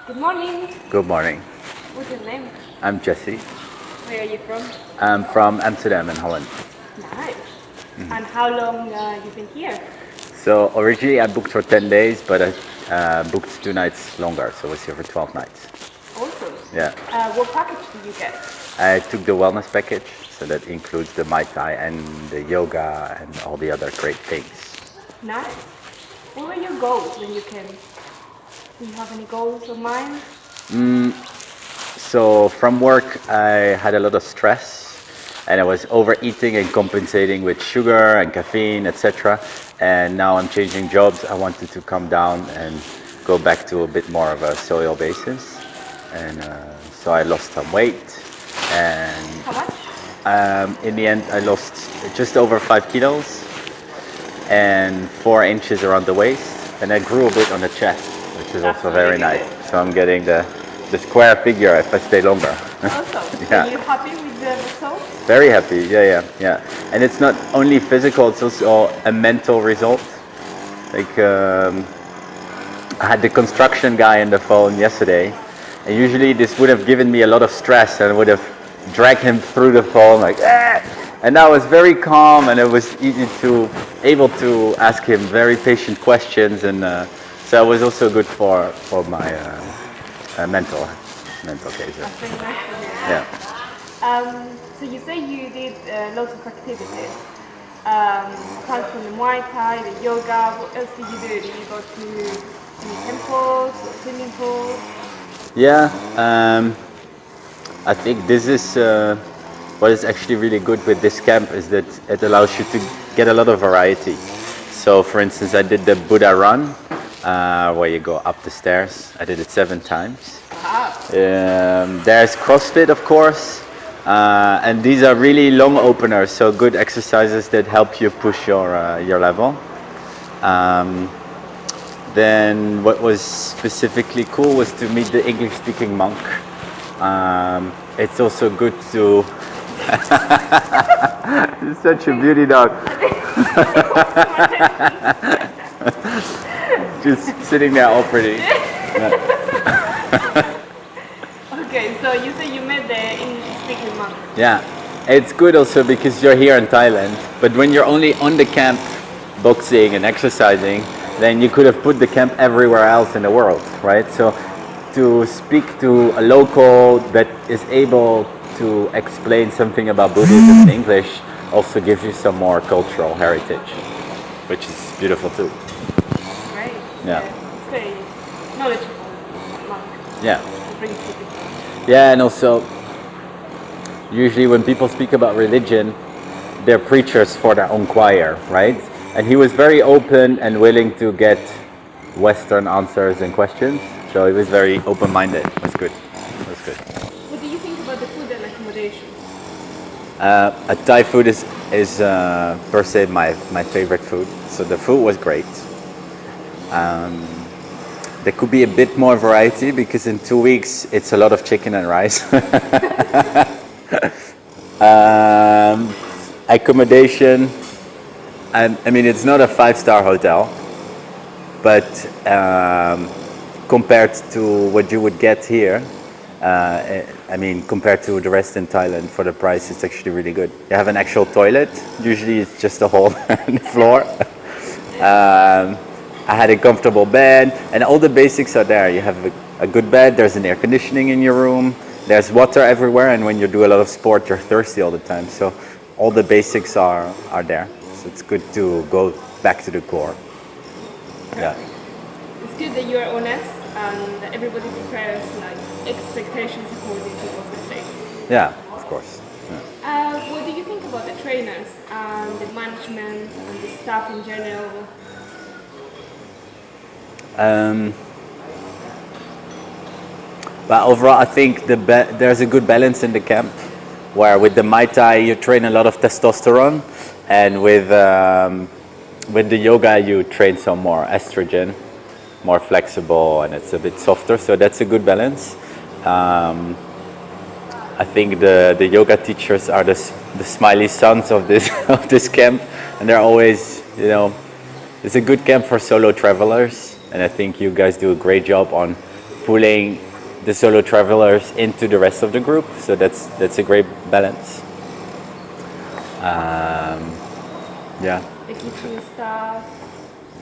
Good morning. Good morning. What's your name? I'm Jesse. Where are you from? I'm from Amsterdam in Holland. Nice. And how long you been here? So originally I booked for 10 days, but I booked 2 nights longer, so I was here for 12 nights. Awesome. Yeah. What package did you get? I took the wellness package, so that includes the Muay Thai and the yoga and all the other great things. Nice. What were your goals when you came? Do you have any goals of mine? So from work I had a lot of stress and I was overeating and compensating with sugar and caffeine, etc. And now I'm changing jobs. I wanted to come down and go back to a bit more of a soil basis. And so I lost some weight. And How much? in the end I lost just over 5 kilos and 4 inches around the waist. And I grew a bit on the chest, which is also very nice. So I'm getting the square figure if I stay longer. Awesome. Yeah. Are you happy with the results? Very happy, yeah. And it's not only physical, it's also a mental result. Like, I had the construction guy on the phone yesterday, and usually this would have given me a lot of stress and I would have dragged him through the phone like, ah! And now I was very calm and it was able to ask him very patient questions, and so it was also good for my mental case. That's very nice to hear. Yeah. So you say you did lots of activities. Apart from the Muay Thai, the yoga, what else did you do? Did you go to any temples or swimming pools? Yeah, I think this is what is actually really good with this camp is that it allows you to get a lot of variety. So, for instance, I did the Buddha run, where you go up the stairs. I did it 7 times. Wow. There's CrossFit, of course, and these are really long openers, so good exercises that help you push your level. Then what was specifically cool was to meet the English-speaking monk. It's also good to... You're such a beauty dog. Just sitting there all pretty. Okay, so you say you met the English-speaking monk. Yeah, it's good also because you're here in Thailand, but when you're only on the camp boxing and exercising, then you could have put the camp everywhere else in the world, right? So to speak to a local that is able to explain something about Buddhism in English also gives you some more cultural heritage, which is beautiful too. Right. Yeah. It's very knowledgeable monk. Yeah. It brings people. Yeah, and also usually when people speak about religion, they're preachers for their own choir, right? And he was very open and willing to get Western answers and questions. So he was very open-minded. It was good. It was good. What do you think about the food and accommodation? Thai food is per se my favorite food. So the food was great. There could be a bit more variety because in 2 weeks it's a lot of chicken and rice. Accommodation, I mean, it's not a 5-star hotel, but compared to what you would get here, I mean, compared to the rest in Thailand, for the price, it's actually really good. You have an actual toilet. Usually it's just a hole in the floor. I had a comfortable bed, and all the basics are there. You have a good bed, there's an air conditioning in your room, there's water everywhere, and when you do a lot of sport, you're thirsty all the time. So all the basics are there. So it's good to go back to the core. Yeah. It's good that you are honest and that everybody prepares like expectations according to what's the place. Yeah, of course. Yeah. What do you think about the trainers and the management and the staff in general? But overall, I think there's a good balance in the camp, where with the Muay Thai you train a lot of testosterone, and with the yoga you train some more estrogen, more flexible, and it's a bit softer. So that's a good balance. I think the yoga teachers are the smiley sons of this of this camp, and they're always, you know, it's a good camp for solo travelers. And I think you guys do a great job on pulling the solo travelers into the rest of the group. So that's a great balance. Yeah. The kitchen staff.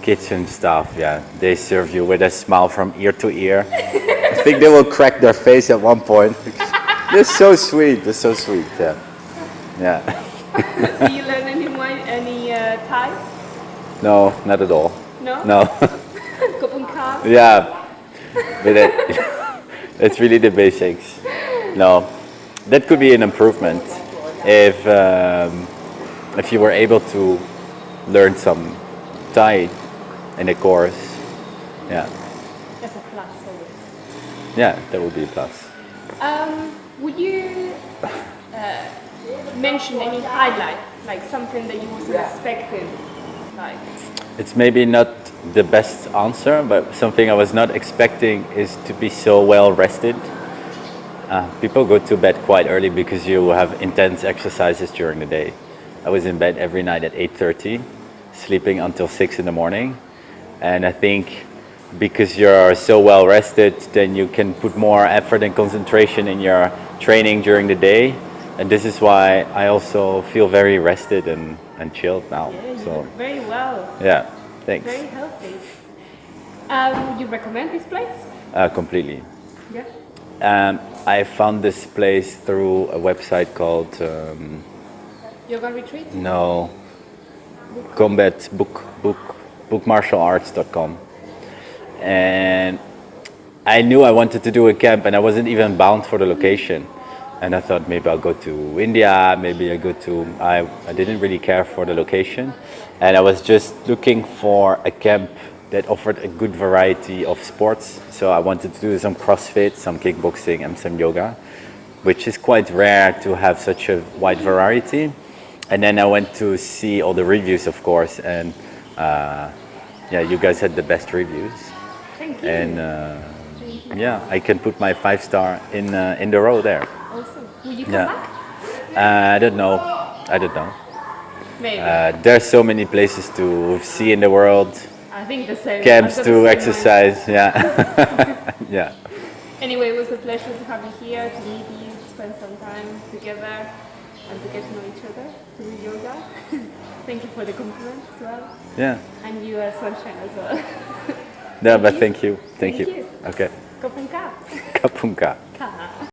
Kitchen staff, yeah, they serve you with a smile from ear to ear. I think they will crack their face at one point. They're so sweet. They're so sweet. Yeah, yeah. Do you learn any Thai? No, not at all. No? No. Kopung Ka? Yeah, but it's really the basics. No, that could be an improvement if you were able to learn some Thai in a course. Yeah, That's a plus always. yeah, that would be a plus. Would you mention any highlight, like something that you wasn't expecting? Like, It's maybe not the best answer, but something I was not expecting is to be so well rested. People go to bed quite early because you have intense exercises during the day. I was in bed every night at 8:30, sleeping until 6 in the morning. And I think because you're so well rested, then you can put more effort and concentration in your training during the day. And this is why I also feel very rested and chilled now. yeah, you So look very well, yeah, thanks. very healthy. Would you recommend this place? Completely. Yeah. I found this place through a website called Yoga retreat? no combat bookmartialarts.com, and I knew I wanted to do a camp, and I wasn't even bound for the location. And I thought maybe I'll go to India, maybe I go to. I didn't really care for the location, and I was just looking for a camp that offered a good variety of sports. So I wanted to do some CrossFit, some kickboxing, and some yoga, which is quite rare to have such a wide variety. And then I went to see all the reviews, of course, and yeah, you guys had the best reviews. Thank you. And yeah, I can put my 5-star in the row there. Awesome. Will you come Yeah. back? I don't know. I don't know. Maybe. There's so many places to see in the world, I think the same. camps I've got the to same exercise. Yeah, yeah. mindset. Anyway, it was a pleasure to have you here, to meet you, to spend some time together, and to get to know each other, to do yoga. Thank you for the compliment as well. Yeah. And you are sunshine as well. No, but you. thank you. Thank Thank you. you. Okay. Kopung Ka. Kapunka. Ka.